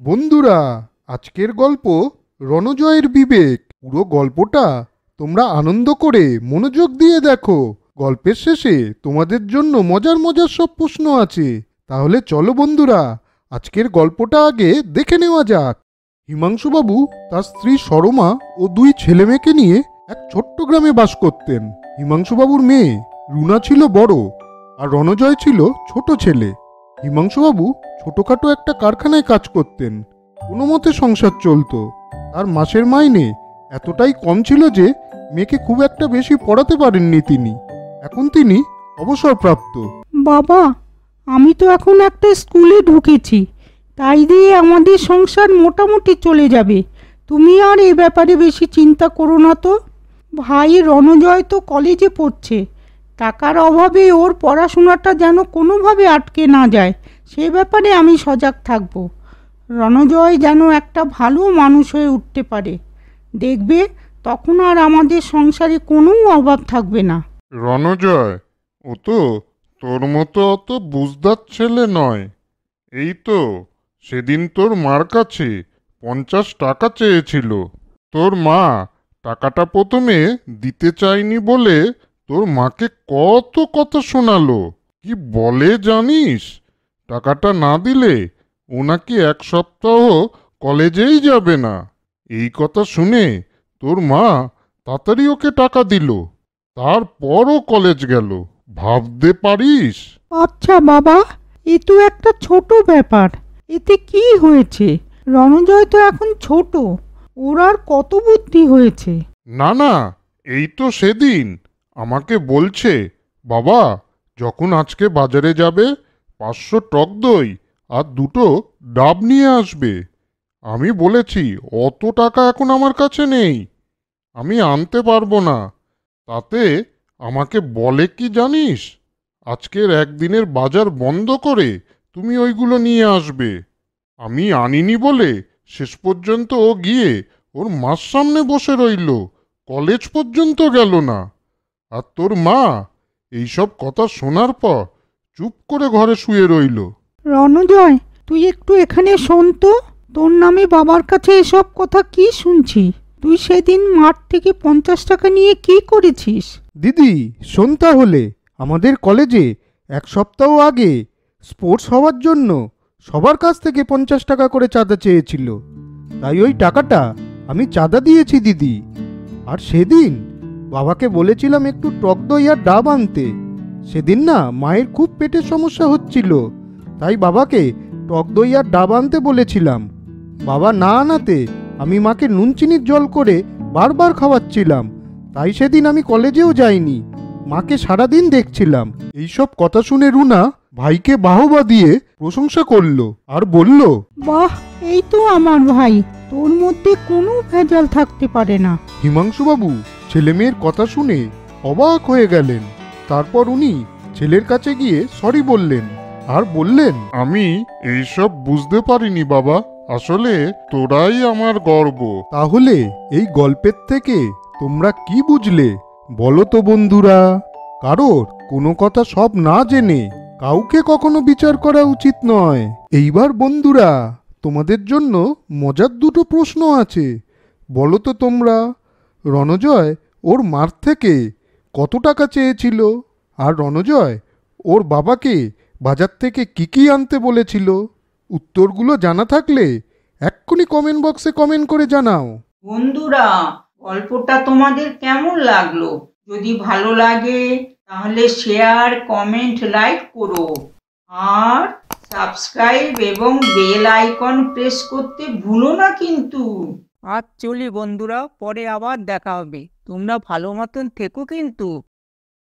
বন্ধুরা, আজকের গল্প রণজয়ের বিবেক। পুরো গল্পটা তোমরা আনন্দ করে মনোযোগ দিয়ে দেখো। গল্পের শেষে তোমাদের জন্য মজার মজার সব প্রশ্ন আছে। তাহলে চলো বন্ধুরা, আজকের গল্পটা আগে দেখে নেওয়া যাক। হিমাংশুবাবু তার স্ত্রী সরমা ও দুই ছেলে মেয়েকে নিয়ে এক ছোট্ট গ্রামে বাস করতেন। হিমাংশুবাবুর মেয়ে রুনা ছিল বড়, আর রণজয় ছিল ছোট ছেলে। হিমাংশুবাবু ছোটখাটো একটা কারখানায় কাজ করতেন। কোনো মতে সংসার চলতো। তার মাসের মাইনে এতটাই কম ছিল যে মেয়েকে খুব একটা বেশি পড়াতে পারেননি তিনি। এখন তিনি অবসরপ্রাপ্ত। বাবা, আমি তো এখন একটা স্কুলে ঢুকেছি, তাই দিয়ে আমাদের সংসার মোটামুটি চলে যাবে। তুমি আর এ ব্যাপারে বেশি চিন্তা করো না তো। ভাই রণজয় তো কলেজে পড়ছে, টাকার অভাবে ওর পড়াশোনাটা যেন কোনোভাবে আটকে না যায়, সে ব্যাপারে আমি সজাগ থাকব। রণজয় যেন একটা ভালো মানুষ হয়ে উঠতে পারে, দেখবে তখন আর আমাদের সংসারে কোনো অভাব থাকবে না। রণজয়, ও তো তোর মতো অত বুঝদার ছেলে নয়। এই তো সেদিন তোর মার কাছে 50 টাকা চেয়েছিল। তোর মা টাকাটা প্রথমে দিতে চায়নি বলে তোর মাকে কত কথা শোনালো। কি বলে জানিস? টাকাটা না দিলে ও নাকি 1 সপ্তাহ কলেজেই যাবে না। এই কথা শুনে তোর মা তাড়াতাড়ি ওকে টাকা দিল, তারপরও কলেজ গেল। ভাবতে পারিস? আচ্ছা বাবা, এ তো একটা ছোট ব্যাপার, এতে কি হয়েছে? রণজয় তো এখন ছোট, ওর আর কত বুদ্ধি হয়েছে। না না, এই তো সেদিন আমাকে বলছে, বাবা যখন আজকে বাজারে যাবে 500 টক দই আর 2টো ডাব নিয়ে আসবে। আমি বলেছি অত টাকা এখন আমার কাছে নেই, আমি আনতে পারবো না। তাতে আমাকে বলে কি জানিস, আজকের একদিনের বাজার বন্ধ করে তুমি ওইগুলো নিয়ে আসবে। আমি আনিনি বলে শেষ পর্যন্ত ও গিয়ে ওর মার সামনে বসে রইল, কলেজ পর্যন্ত গেল না। আর তোর মা এইসব কথা শোনার পর চুপ করে ঘরে শুয়ে রইল। রণজয়, তুই একটু এখানে শোন তো। তোর নামে বাবার কাছে এসব কথা কি শুনছি? তুই সেদিন মাঠ থেকে 50 টাকা নিয়ে কি করেছিস? দিদি শোন, তাহলে আমাদের কলেজে 1 সপ্তাহ আগে স্পোর্টস হওয়ার জন্য সবার কাছ থেকে 50 টাকা করে চাঁদা চেয়েছিল। তাই ওই টাকাটা আমি চাঁদা দিয়েছি দিদি। আর সেদিন বাবাকে বলেছিলাম একটু টক দই আর ডাব আনতে। সেদিন না মায়ের খুব পেটের সমস্যা হচ্ছিল, তাই বাবাকে টক দই আর ডাব আনতে বলেছিলাম। বাবা না আনাতে আমি মাকে নুন চিনির জল করে বারবার খাওয়াচ্ছিলাম। তাই সেদিন আমি কলেজেও যাইনি, মাকে সারাদিন দেখছিলাম। এইসব কথা শুনে রুনা ভাইকে বাহবা দিয়ে প্রশংসা করলো আর বলল, বাহ, এই তো আমার ভাই, তোর মধ্যে কোনো ভেজাল থাকতে পারে না। হিমাংশুবাবু ছেলে মেয়ের কথা শুনে অবাক হয়ে গেলেন। তারপর উনি ছেলের কাছে গিয়ে সরি বললেন আর বললেন, আমি এইসব বুঝতে পারিনি বাবা, আসলে তোরাই আমার গর্ব। তাহলে এই গল্পের থেকে তোমরা কি বুঝলে বলো তো বন্ধুরা? কারোর কোনো কথা সব না জেনে কাউকে কখনো বিচার করা উচিত নয়। এইবার বন্ধুরা, তোমাদের জন্য মজার দুটো প্রশ্ন আছে। বলো তো তোমরা, রণজয় ওর মার থেকে কত টাকা চেয়েছিল? আর রণজয় ওর বাবাকে বাজার থেকে কি কি আনতে বলেছিল? উত্তরগুলো জানা থাকলে এক্ষুনি কমেন্ট বক্সে কমেন্ট করে জানাও। বন্ধুরা, গল্পটা তোমাদের কেমন লাগলো? যদি ভালো লাগে তাহলে শেয়ার, কমেন্ট, লাইক করো। আর সাবস্ক্রাইব এবং বেল আইকন প্রেস করতে ভুলো না কিন্তু। আজ চলি বন্ধুরা, পরে আবার দেখা হবে। তোমরা ভালো মতন থেকো কিন্তু।